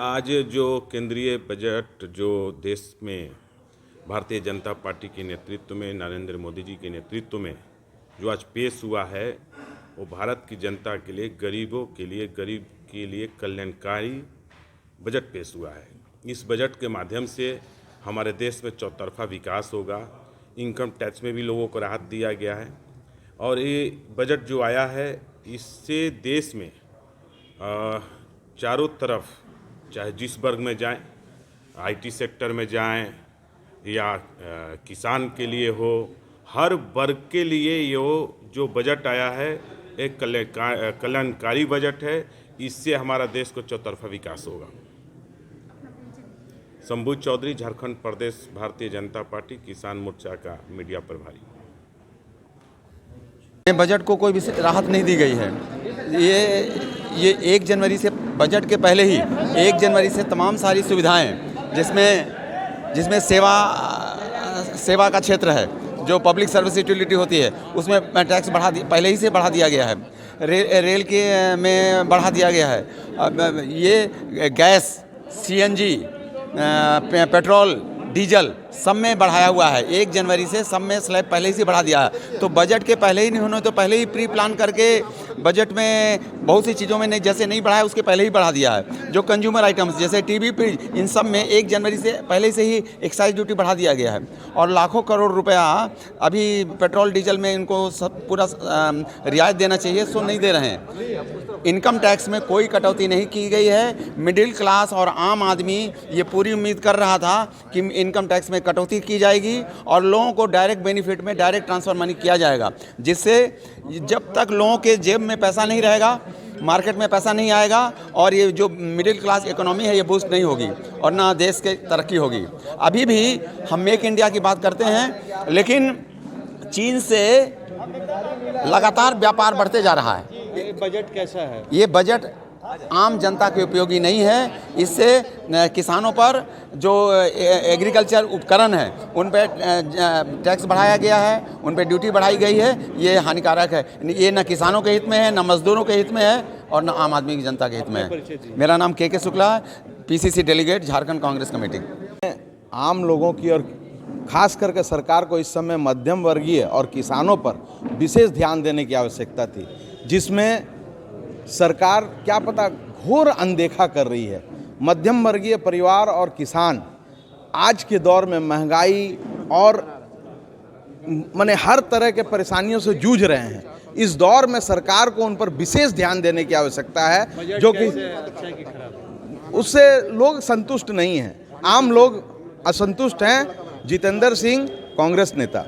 आज जो केंद्रीय बजट जो देश में भारतीय जनता पार्टी के नेतृत्व में, नरेंद्र मोदी जी के नेतृत्व में जो आज पेश हुआ है, वो भारत की जनता के लिए, गरीबों के लिए, गरीब के लिए कल्याणकारी बजट पेश हुआ है। इस बजट के माध्यम से हमारे देश में चौतरफा विकास होगा। इनकम टैक्स में भी लोगों को राहत दिया गया है और ये बजट जो आया है, इससे देश में चारों तरफ, चाहे जिस वर्ग में जाएं, आईटी सेक्टर में जाएं या किसान के लिए हो, हर वर्ग के लिए ये जो बजट आया है एक कल्याणकारी बजट है। इससे हमारा देश को चौतरफा विकास होगा। शंभू चौधरी, झारखंड प्रदेश भारतीय जनता पार्टी किसान मोर्चा का मीडिया प्रभारी। बजट को कोई भी राहत नहीं दी गई है। ये 1 जनवरी से, बजट के पहले ही 1 जनवरी से तमाम सारी सुविधाएं जिसमें सेवा का क्षेत्र है, जो पब्लिक सर्विस यूटिलिटी होती है, उसमें टैक्स पहले ही से बढ़ा दिया गया है। रेल के में बढ़ा दिया गया है। अब ये गैस, सीएनजी, पेट्रोल, डीजल सब में बढ़ाया हुआ है। 1 जनवरी से सब में स्लैब पहले ही से बढ़ा दिया है। तो बजट के पहले ही नहीं होने, तो पहले ही प्री प्लान करके बजट में बहुत सी चीज़ों में नहीं, जैसे नहीं बढ़ाया उसके पहले ही बढ़ा दिया है। जो कंज्यूमर आइटम्स जैसे टीवी, फ्रिज, इन सब में 1 जनवरी से पहले से ही एक्साइज ड्यूटी बढ़ा दिया गया है। और लाखों करोड़ रुपया अभी पेट्रोल डीजल में इनको सब पूरा रियायत देना चाहिए, सो नहीं दे रहे हैं। इनकम टैक्स में कोई कटौती नहीं की गई है। मिडिल क्लास और आम आदमी ये पूरी उम्मीद कर रहा था कि इनकम टैक्स में कटौती की जाएगी और लोगों को डायरेक्ट बेनिफिट में डायरेक्ट ट्रांसफर मनी किया जाएगा, जिससे जब तक लोगों के जेब में पैसा नहीं रहेगा, मार्केट में पैसा नहीं आएगा और ये जो मिडिल क्लास इकोनॉमी है ये बूस्ट नहीं होगी और ना देश की तरक्की होगी। अभी भी हम मेक इंडिया की बात करते हैं, लेकिन चीन से लगातार व्यापार बढ़ते जा रहा है। ये बजट कैसा है? ये बजट आम जनता के उपयोगी नहीं है। इससे किसानों पर जो एग्रीकल्चर उपकरण है उन पर टैक्स बढ़ाया गया है, उन पर ड्यूटी बढ़ाई गई है। ये हानिकारक है। ये न किसानों के हित में है, न मजदूरों के हित में है और न आम आदमी की जनता के हित में है। मेरा नाम के Shukla, PCC delegate, Jharkhand Congress committee. आम लोगों की और खास करके सरकार को इस समय मध्यम वर्गीय और किसानों पर विशेष ध्यान देने की आवश्यकता थी, जिसमें सरकार क्या पता घोर अनदेखा कर रही है। मध्यम वर्गीय परिवार और किसान आज के दौर में महंगाई और माने हर तरह के परेशानियों से जूझ रहे हैं। इस दौर में सरकार को उन पर विशेष ध्यान देने की आवश्यकता है, जो कि उससे लोग संतुष्ट नहीं हैं। आम लोग असंतुष्ट हैं। जितेंद्र सिंह, कांग्रेस नेता।